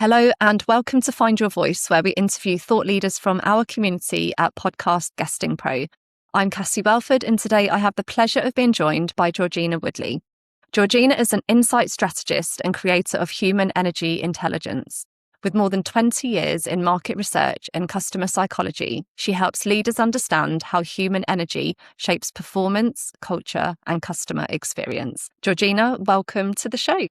Hello and welcome to Find Your Voice, where we interview thought leaders from our community at Podcast Guesting Pro. I'm Cassandra Welford, and today I have the pleasure of being joined by Georgina Woodley. Georgina is an insight strategist and creator of human energy intelligence. With more than 20 years in market research and customer psychology, she helps leaders understand how human energy shapes performance, culture, and customer experience. Georgina, welcome to the show.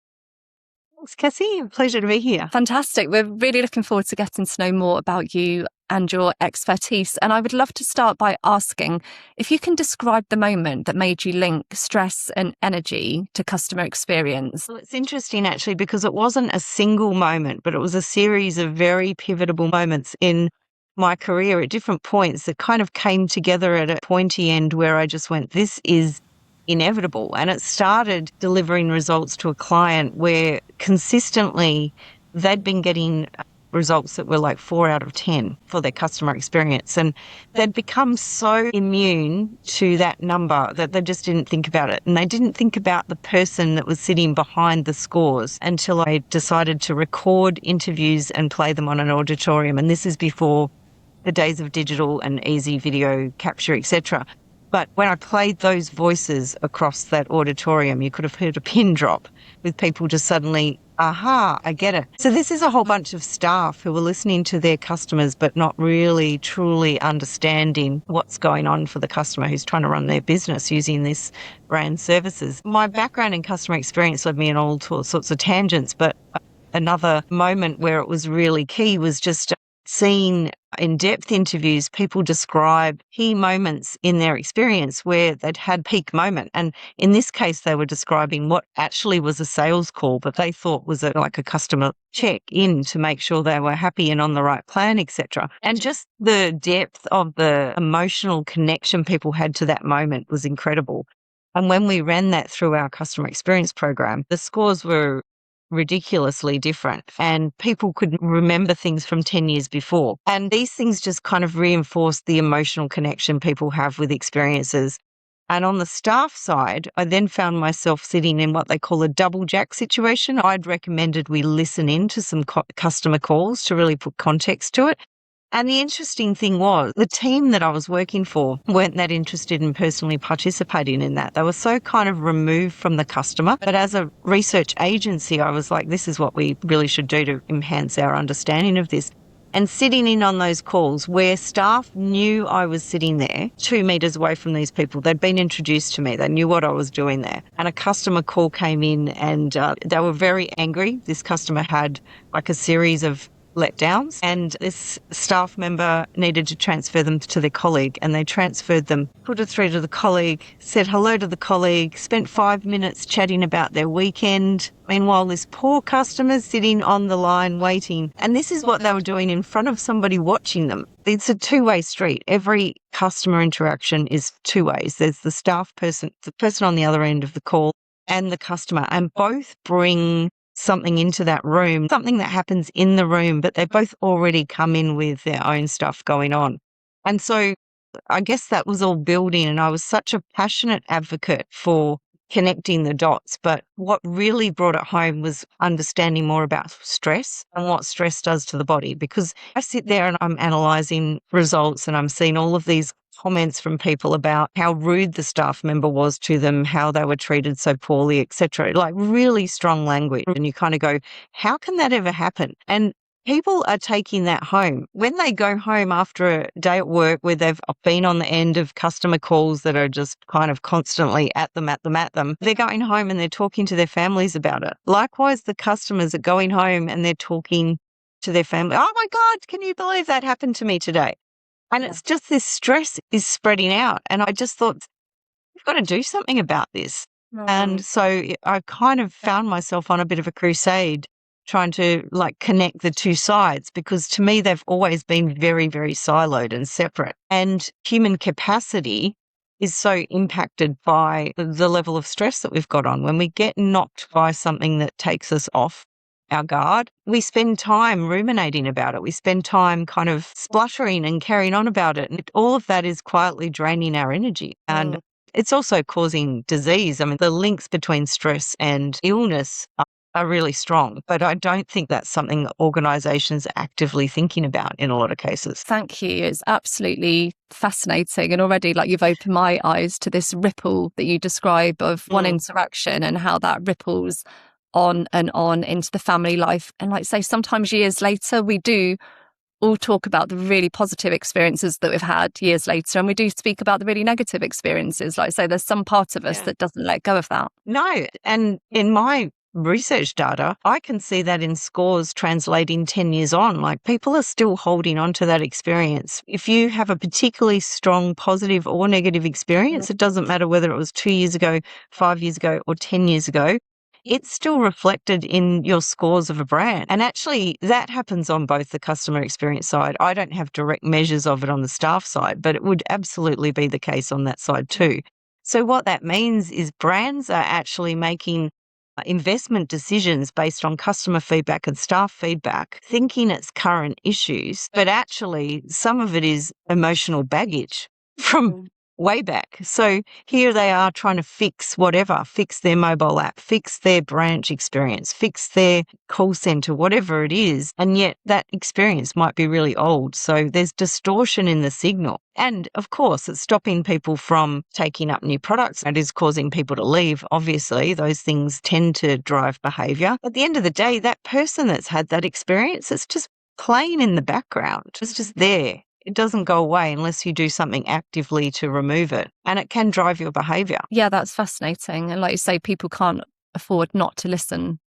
Thanks, Cassie. Pleasure to be here. Fantastic. We're really looking forward to getting to know more about you and your expertise. And I would love to start by asking if you can describe the moment that made you link stress and energy to customer experience. Well, it's interesting actually because it wasn't a single moment, but it was a series of very pivotal moments in my career at different points that kind of came together at a pointy end where I just went, this is inevitable. And it started delivering results to a client where consistently they'd been getting results that were like 4 out of 10 for their customer experience. And they'd become so immune to that number that they just didn't think about it. And they didn't think about the person that was sitting behind the scores until I decided to record interviews and play them on an auditorium. And this is before the days of digital and easy video capture, etc. But when I played those voices across that auditorium, you could have heard a pin drop with people just suddenly, aha, I get it. So this is a whole bunch of staff who were listening to their customers, but not really truly understanding what's going on for the customer who's trying to run their business using this brand services. My background in customer experience led me in all sorts of tangents, but another moment where it was really key was just seeing in-depth interviews, people describe key moments in their experience where they'd had peak moment. And in this case, they were describing what actually was a sales call, but they thought was like a customer check-in to make sure they were happy and on the right plan, etc. And just the depth of the emotional connection people had to that moment was incredible. And when we ran that through our customer experience program, the scores were ridiculously different and people could remember things from 10 years before. And these things just kind of reinforced the emotional connection people have with experiences. And on the staff side, I then found myself sitting in what they call a double jack situation. I'd recommended we listen in to some customer calls to really put context to it. And the interesting thing was the team that I was working for weren't that interested in personally participating in that. They were so kind of removed from the customer. But as a research agency, I was like, this is what we really should do to enhance our understanding of this. And sitting in on those calls where staff knew I was sitting there 2 meters away from these people. They'd been introduced to me. They knew what I was doing there. And a customer call came in and they were very angry. This customer had like a series of letdowns, and this staff member needed to transfer them to their colleague, and they transferred them, put it through to the colleague, said hello to the colleague, spent 5 minutes chatting about their weekend. Meanwhile, this poor customer's sitting on the line waiting, and this is what they were doing in front of somebody watching them. It's a two-way street. Every customer interaction is two ways. There's the staff person, the person on the other end of the call, and the customer, and both bring something into that room, something that happens in the room, but they both already come in with their own stuff going on. And so I guess that was all building, and I was such a passionate advocate for connecting the dots. But what really brought it home was understanding more about stress and what stress does to the body, because I sit there and I'm analysing results and I'm seeing all of these comments from people about how rude the staff member was to them, how they were treated so poorly, etc. Like really strong language. And you kind of go, how can that ever happen? And people are taking that home. When they go home after a day at work where they've been on the end of customer calls that are just kind of constantly at them, they're going home and they're talking to their families about it. Likewise, the customers are going home and they're talking to their family. Oh my God, can you believe that happened to me today? And it's just this stress is spreading out. And I just thought, we've got to do something about this. And so I kind of found myself on a bit of a crusade trying to like connect the two sides, because to me, they've always been very, very siloed and separate. And human capacity is so impacted by the level of stress that we've got on. When we get knocked by something that takes us off our guard, we spend time ruminating about it. We spend time kind of spluttering and carrying on about it. And all of that is quietly draining our energy. And it's also causing disease. I mean, the links between stress and illness are are really strong. But I don't think that's something that organisations are actively thinking about in a lot of cases. Thank you. It's absolutely fascinating. And already, like, you've opened my eyes to this ripple that you describe of one interaction and how that ripples on and on into the family life. And like say, sometimes years later, we do all talk about the really positive experiences that we've had years later. And we do speak about the really negative experiences. Like I say, there's some part of us that doesn't let go of that. No. And in my research data, I can see that in scores translating 10 years on. Like, people are still holding on to that experience. If you have a particularly strong positive or negative experience, it doesn't matter whether it was 2 years ago, 5 years ago, or 10 years ago, it's still reflected in your scores of a brand. And actually, that happens on both the customer experience side. I don't have direct measures of it on the staff side, but it would absolutely be the case on that side too. So what that means is brands are actually making investment decisions based on customer feedback and staff feedback, thinking it's current issues, but actually some of it is emotional baggage from way back. So here they are trying to fix whatever, fix their mobile app, fix their branch experience, fix their call center, whatever it is. And yet that experience might be really old. So there's distortion in the signal. And of course, it's stopping people from taking up new products. It is causing people to leave. Obviously, those things tend to drive behavior. At the end of the day, that person that's had that experience, it's just playing in the background. It's just there. It doesn't go away unless you do something actively to remove it. And it can drive your behavior. Yeah, that's fascinating. And like you say, people can't afford not to listen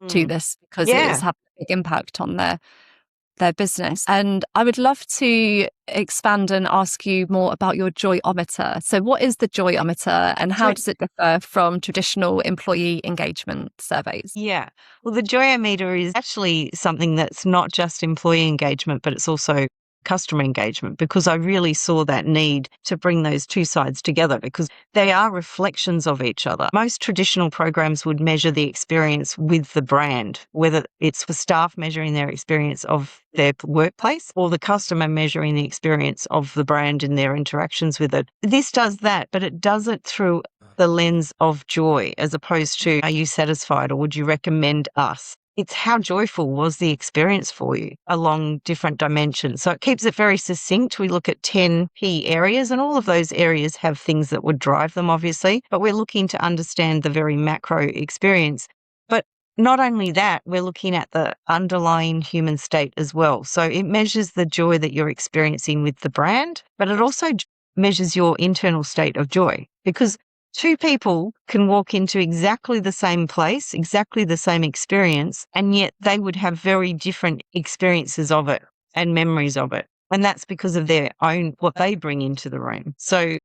to this because it is having a big impact on their business. And I would love to expand and ask you more about your JoyoMeter. So what is the JoyoMeter and how does it differ from traditional employee engagement surveys? Yeah. Well, the JoyoMeter is actually something that's not just employee engagement, but it's also customer engagement, because I really saw that need to bring those two sides together because they are reflections of each other. Most traditional programs would measure the experience with the brand, whether it's for staff measuring their experience of their workplace or the customer measuring the experience of the brand in their interactions with it. This does that, but it does it through the lens of joy as opposed to, are you satisfied or would you recommend us? It's how joyful was the experience for you along different dimensions. So it keeps it very succinct. We look at 10 key areas and all of those areas have things that would drive them, obviously, but we're looking to understand the very macro experience. But not only that, we're looking at the underlying human state as well. So it measures the joy that you're experiencing with the brand, but it also measures your internal state of joy because two people can walk into exactly the same place, exactly the same experience, and yet they would have very different experiences of it and memories of it. And that's because of their own, what they bring into the room. So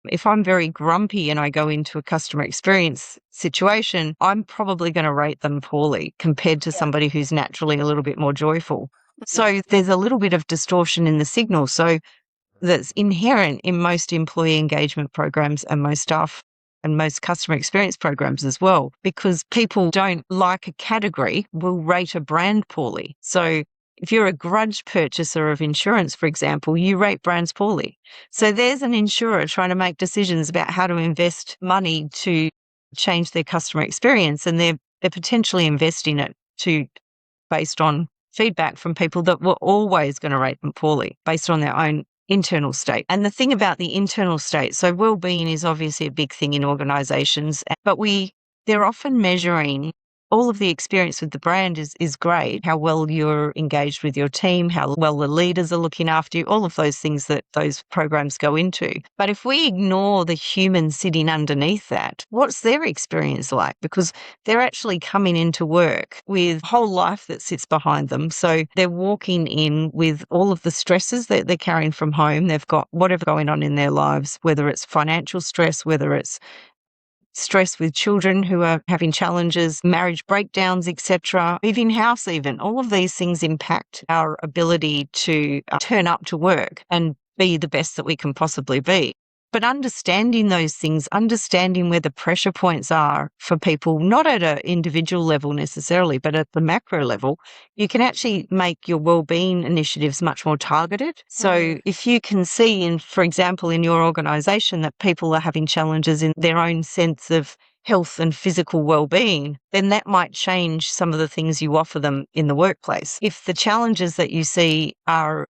if I'm very grumpy and I go into a customer experience situation, I'm probably going to rate them poorly compared to somebody who's naturally a little bit more joyful. So there's a little bit of distortion in the signal. So that's inherent in most employee engagement programs and most staff and most customer experience programs as well, because people don't like a category, will rate a brand poorly. So if you're a grudge purchaser of insurance, for example, you rate brands poorly. So there's an insurer trying to make decisions about how to invest money to change their customer experience, and they're potentially investing it based on feedback from people that were always going to rate them poorly based on their own internal state. And the thing about the internal state, so wellbeing is obviously a big thing in organizations, but they're often measuring all of the experience with the brand is great, how well you're engaged with your team, how well the leaders are looking after you, all of those things that those programs go into. But if we ignore the human sitting underneath that, what's their experience like? Because they're actually coming into work with a whole life that sits behind them. So they're walking in with all of the stresses that they're carrying from home. They've got whatever going on in their lives, whether it's financial stress, whether it's stress with children who are having challenges, marriage breakdowns, etc., moving house even. All of these things impact our ability to turn up to work and be the best that we can possibly be. But understanding those things, understanding where the pressure points are for people, not at an individual level necessarily, but at the macro level, you can actually make your wellbeing initiatives much more targeted. So if you can see, for example, in your organisation that people are having challenges in their own sense of health and physical well-being, then that might change some of the things you offer them in the workplace. If the challenges that you see are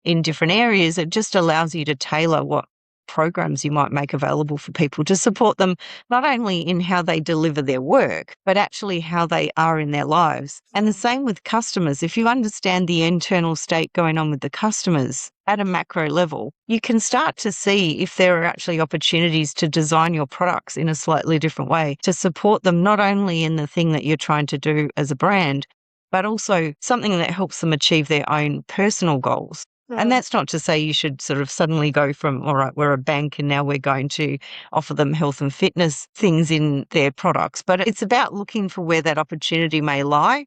in different areas, it just allows you to tailor what programs you might make available for people to support them, not only in how they deliver their work, but actually how they are in their lives. And the same with customers. If you understand the internal state going on with the customers at a macro level, you can start to see if there are actually opportunities to design your products in a slightly different way to support them, not only in the thing that you're trying to do as a brand, but also something that helps them achieve their own personal goals. And that's not to say you should sort of suddenly go from, all right, we're a bank and now we're going to offer them health and fitness things in their products. But it's about looking for where that opportunity may lie.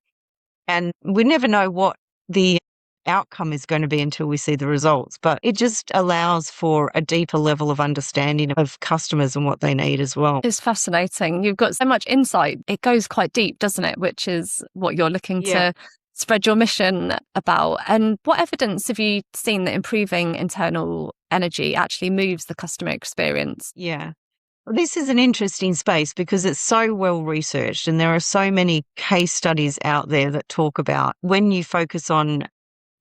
And we never know what the outcome is going to be until we see the results. But it just allows for a deeper level of understanding of customers and what they need as well. It's fascinating. You've got so much insight. It goes quite deep, doesn't it? Which is what you're looking to spread your mission about. And what evidence have you seen that improving internal energy actually moves the customer experience? Yeah. Well, this is an interesting space because it's so well researched and there are so many case studies out there that talk about when you focus on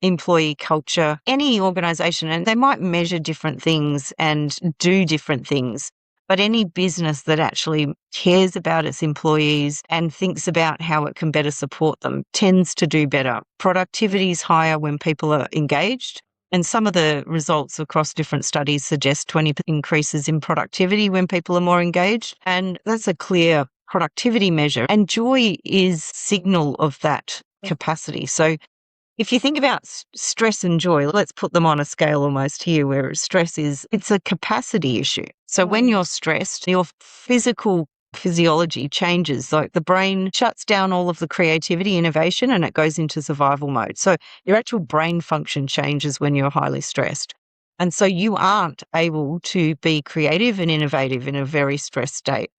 employee culture, any organisation, and they might measure different things and do different things. But any business that actually cares about its employees and thinks about how it can better support them tends to do better. Productivity is higher when people are engaged. And some of the results across different studies suggest 20% increases in productivity when people are more engaged. And that's a clear productivity measure. And joy is signal of that capacity. So if you think about stress and joy, let's put them on a scale almost here where stress it's a capacity issue. So when you're stressed, your physiology changes. Like the brain shuts down all of the creativity, innovation, and it goes into survival mode. So your actual brain function changes when you're highly stressed. And so you aren't able to be creative and innovative in a very stressed state.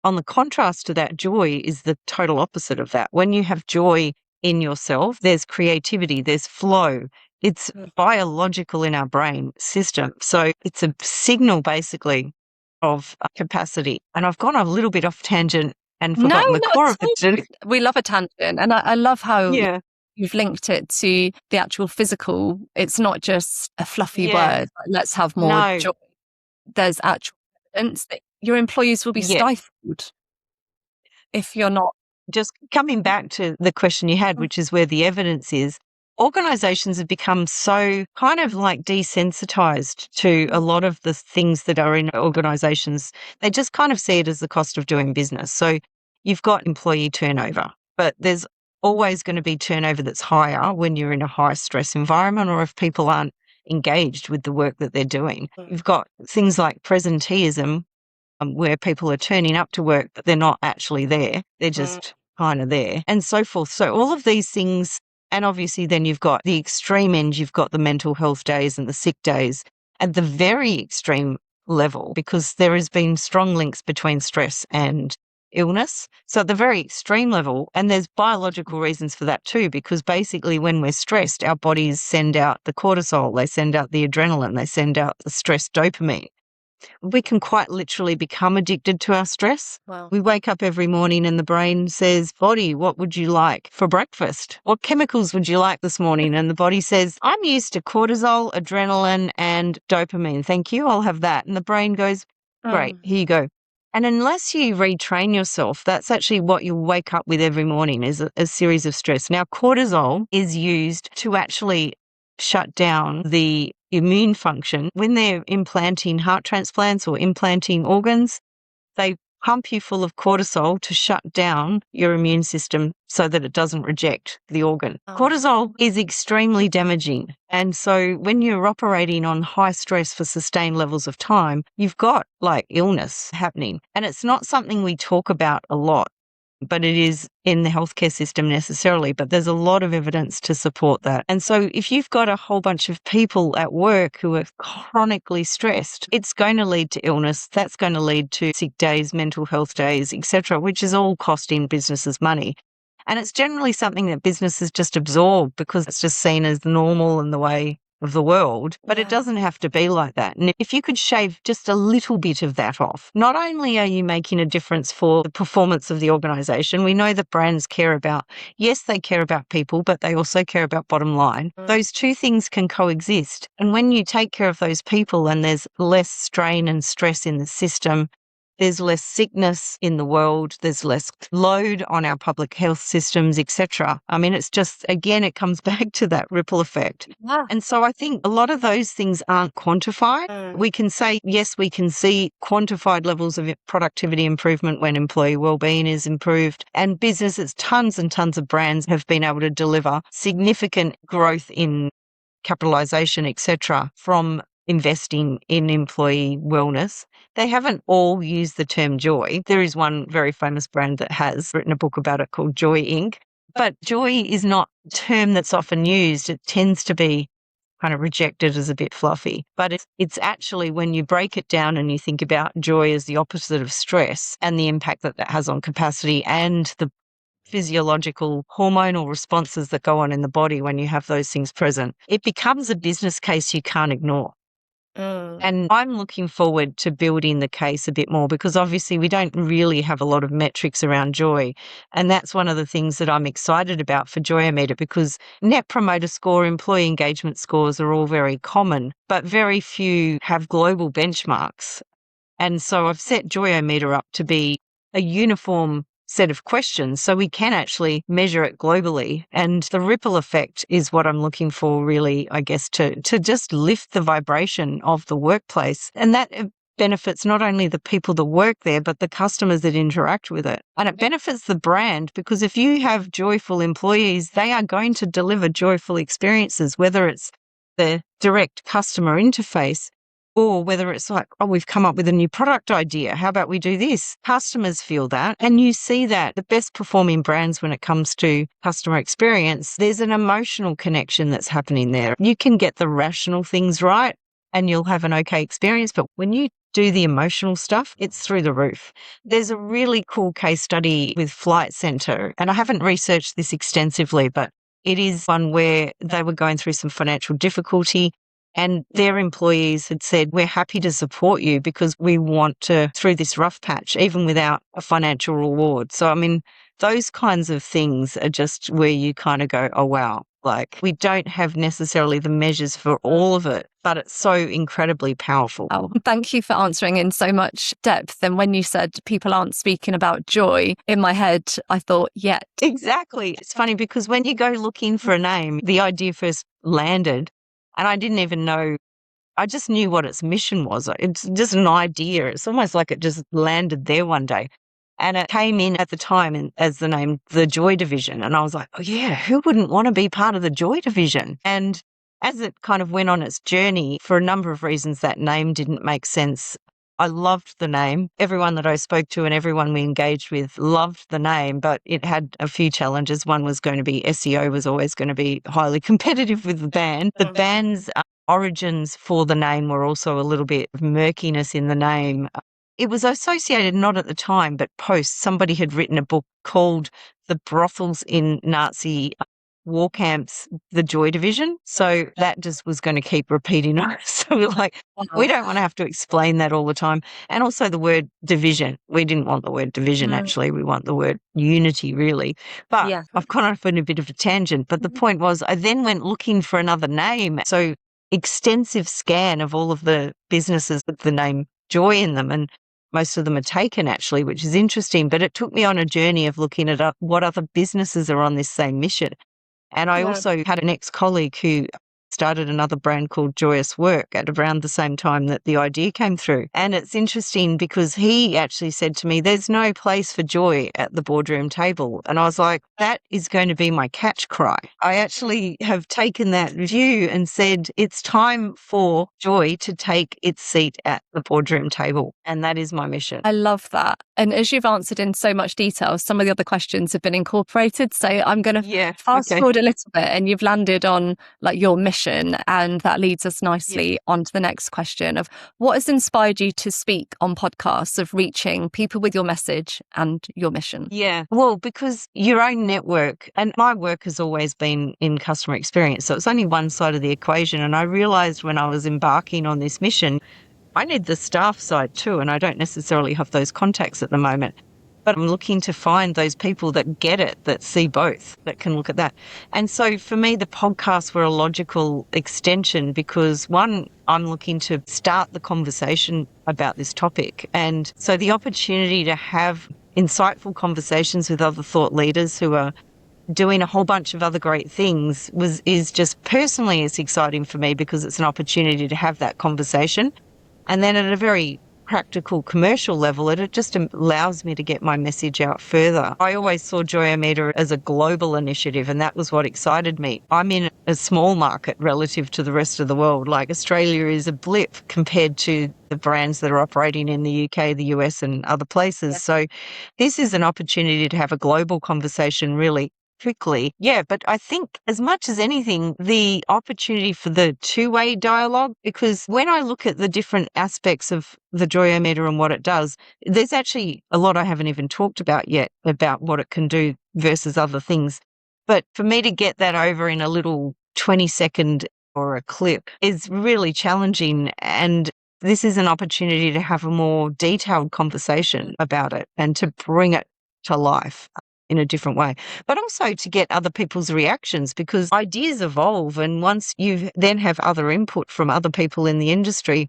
On the contrast to that, joy is the total opposite of that. When you have joy in yourself, there's creativity, there's flow. It's biological in our brain system. So it's a signal basically of capacity. And I've gone a little bit off tangent and forgotten the core of it. We love a tangent. And I love how you've linked it to the actual physical. It's not just a fluffy word. Like, let's have more joy. There's actual evidence that your employees will be stifled if you're not. Just coming back to the question you had, which is where the evidence is, organisations have become so kind of like desensitized to a lot of the things that are in organisations. They just kind of see it as the cost of doing business. So you've got employee turnover, but there's always going to be turnover that's higher when you're in a high stress environment or if people aren't engaged with the work that they're doing. You've got things like presenteeism, where people are turning up to work, but they're not actually there. They're just kind of there and so forth. So all of these things, and obviously then you've got the extreme end, you've got the mental health days and the sick days at the very extreme level, because there has been strong links between stress and illness. So at the very extreme level, and there's biological reasons for that too, because basically when we're stressed, our bodies send out the cortisol, they send out the adrenaline, they send out the stress dopamine. We can quite literally become addicted to our stress. Wow. We wake up every morning and the brain says, body, what would you like for breakfast? What chemicals would you like this morning? And the body says, I'm used to cortisol, adrenaline, and dopamine. Thank you, I'll have that. And the brain goes, great, here you go. And unless you retrain yourself, that's actually what you wake up with every morning is a series of stress. Now, cortisol is used to actually shut down the immune function. When they're implanting heart transplants or implanting organs, they pump you full of cortisol to shut down your immune system so that it doesn't reject the organ. Cortisol is extremely damaging. And so when you're operating on high stress for sustained levels of time, you've got like illness happening. And it's not something we talk about a lot, but it is in the healthcare system necessarily, but there's a lot of evidence to support that. And so if you've got a whole bunch of people at work who are chronically stressed, it's going to lead to illness. That's going to lead to sick days, mental health days, etc., which is all costing businesses money. And it's generally something that businesses just absorb because it's just seen as normal and the way of the world, but it Yeah. doesn't have to be like that. And if you could shave just a little bit of that off, not only are you making a difference for the performance of the organisation, we know that brands care about, yes, they care about people, but they also care about bottom line. Those two things can coexist. And when you take care of those people and there's less strain and stress in the system, there's less sickness in the world, there's less load on our public health systems, etc. I mean, it's just, again, it comes back to that ripple effect. Yeah. And so I think a lot of those things aren't quantified. We can say, yes, we can see quantified levels of productivity improvement when employee wellbeing is improved. And businesses, tons and tons of brands have been able to deliver significant growth in capitalisation, etc., from investing in employee wellness. They haven't all used the term joy. There is one very famous brand that has written a book about it called Joy Inc. But joy is not a term that's often used. It tends to be kind of rejected as a bit fluffy. But it's actually, when you break it down and you think about joy as the opposite of stress and the impact that that has on capacity and the physiological hormonal responses that go on in the body when you have those things present, it becomes a business case you can't ignore. And I'm looking forward to building the case a bit more, because obviously we don't really have a lot of metrics around joy. And that's one of the things that I'm excited about for JoyoMeter, because Net Promoter Score, employee engagement scores are all very common, but very few have global benchmarks. And so I've set JoyoMeter up to be a uniform set of questions so we can actually measure it globally. And the ripple effect is what I'm looking for, really, I guess, to just lift the vibration of the workplace. And that benefits not only the people that work there, but the customers that interact with it. And it benefits the brand, because if you have joyful employees, they are going to deliver joyful experiences, whether it's the direct customer interface or whether it's like, oh, we've come up with a new product idea. How about we do this? Customers feel that. And you see that the best performing brands, when it comes to customer experience, there's an emotional connection that's happening there. You can get the rational things right and you'll have an okay experience. But when you do the emotional stuff, it's through the roof. There's a really cool case study with Flight Centre, and I haven't researched this extensively, but it is one where they were going through some financial difficulty. And their employees had said, we're happy to support you because we want to through this rough patch, even without a financial reward. So, I mean, those kinds of things are just where you kind of go, oh, wow. Like, we don't have necessarily the measures for all of it, but it's so incredibly powerful. Oh, thank you for answering in so much depth. And when you said people aren't speaking about joy, in my head, I thought, yet. Exactly. It's funny because when you go looking for a name, the idea first landed. And I didn't even know, I just knew what its mission was. It's just an idea. It's almost like it just landed there one day. And it came in at the time as the name, the Joy Division. And I was like, oh yeah, who wouldn't want to be part of the Joy Division? And as it kind of went on its journey, for a number of reasons, that name didn't make sense. I loved the name. Everyone that I spoke to and everyone we engaged with loved the name, but it had a few challenges. One was going to be SEO was always going to be highly competitive with the band. The band's origins for the name were also a little bit of murkiness in the name. It was associated, not at the time, but post. Somebody had written a book called The Brothels in Nazi War Camps, the Joy Division. So that just was going to keep repeating on us. So we're like, we don't want to have to explain that all the time. And also the word division. We didn't want the word division, actually. We want the word unity, really. But Yeah. I've gone off on a bit of a tangent. But the point was, I then went looking for another name. So extensive scan of all of the businesses with the name Joy in them. And most of them are taken, actually, which is interesting. But it took me on a journey of looking at what other businesses are on this same mission. And I also had an ex-colleague who started another brand called Joyous Work at around the same time that the idea came through. And it's interesting because he actually said to me, there's no place for joy at the boardroom table. And I was like, that is going to be my catch cry. I actually have taken that view and said, it's time for joy to take its seat at the boardroom table. And that is my mission. I love that. And as you've answered in so much detail, some of the other questions have been incorporated. So I'm going to fast forward a little bit, and you've landed on like your mission. And that leads us nicely on to the next question of what has inspired you to speak on podcasts of reaching people with your message and your mission? Yeah. Well, because your own network, and my work has always been in customer experience. So it's only one side of the equation. And I realized when I was embarking on this mission, I need the staff side too, and I don't necessarily have those contacts at the moment. But I'm looking to find those people that get it, that see both, that can look at that. And so for me, the podcasts were a logical extension because one, I'm looking to start the conversation about this topic. And so the opportunity to have insightful conversations with other thought leaders who are doing a whole bunch of other great things is just personally as exciting for me because it's an opportunity to have that conversation. And then at a very practical commercial level, it just allows me to get my message out further. I always saw JoyoMeter as a global initiative, and that was what excited me. I'm in a small market relative to the rest of the world. Like Australia is a blip compared to the brands that are operating in the UK, the US and other places. So this is an opportunity to have a global conversation really quickly. Yeah, but I think as much as anything, the opportunity for the two-way dialogue, because when I look at the different aspects of the JoyoMeter and what it does, there's actually a lot I haven't even talked about yet about what it can do versus other things. But for me to get that over in a little 20-second or a clip is really challenging. And this is an opportunity to have a more detailed conversation about it and to bring it to life in a different way, but also to get other people's reactions because ideas evolve. And once you then have other input from other people in the industry,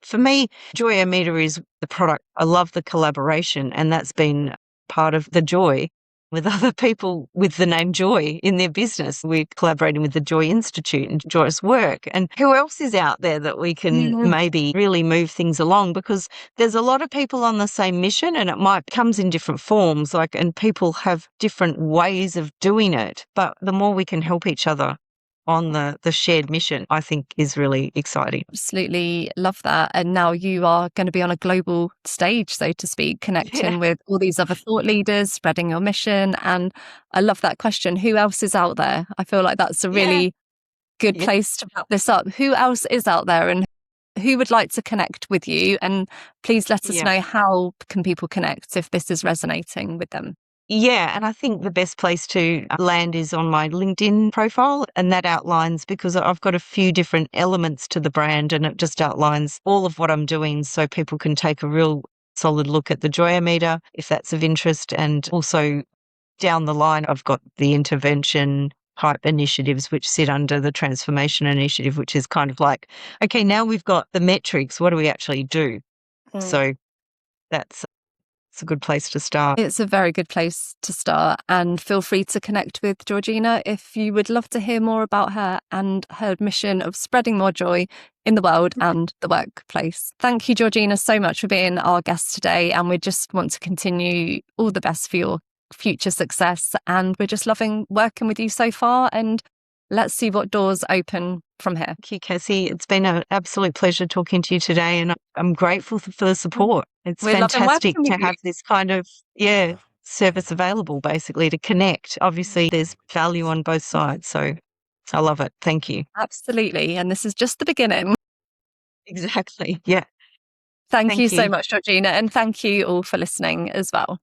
for me, JoyoMeter is the product. I love the collaboration, and that's been part of the joy with other people with the name Joy in their business. We're collaborating with the Joy Institute and Joyous Work. And who else is out there that we can maybe really move things along? Because there's a lot of people on the same mission, and it might comes in different forms, and people have different ways of doing it. But the more we can help each other on the shared mission, I think is really exciting. Absolutely love that. And now you are going to be on a global stage, so to speak, connecting with all these other thought leaders, spreading your mission. And I love that question. Who else is out there? I feel like that's a really good place to wrap this up. Who else is out there and who would like to connect with you? And please let us know how can people connect if this is resonating with them. Yeah, and I think the best place to land is on my LinkedIn profile, and that outlines, because I've got a few different elements to the brand, and it just outlines all of what I'm doing so people can take a real solid look at the JoyoMeter if that's of interest. And also down the line, I've got the intervention type initiatives which sit under the transformation initiative, which is kind of like, okay, now we've got the metrics, what do we actually do? So that's it's a good place to start. It's a very good place to start, and feel free to connect with Georgina if you would love to hear more about her and her mission of spreading more joy in the world and the workplace. Thank you, Georgina, so much for being our guest today, and we just want to continue all the best for your future success, and we're just loving working with you so far, and let's see what doors open from here. Thank you, Cassie. It's been an absolute pleasure talking to you today, and I'm grateful for the support. It's fantastic to have this kind of, service available, basically, to connect. Obviously, there's value on both sides, so I love it. Thank you. Absolutely. And this is just the beginning. Exactly. Yeah. Thank you so much, Georgina. And thank you all for listening as well.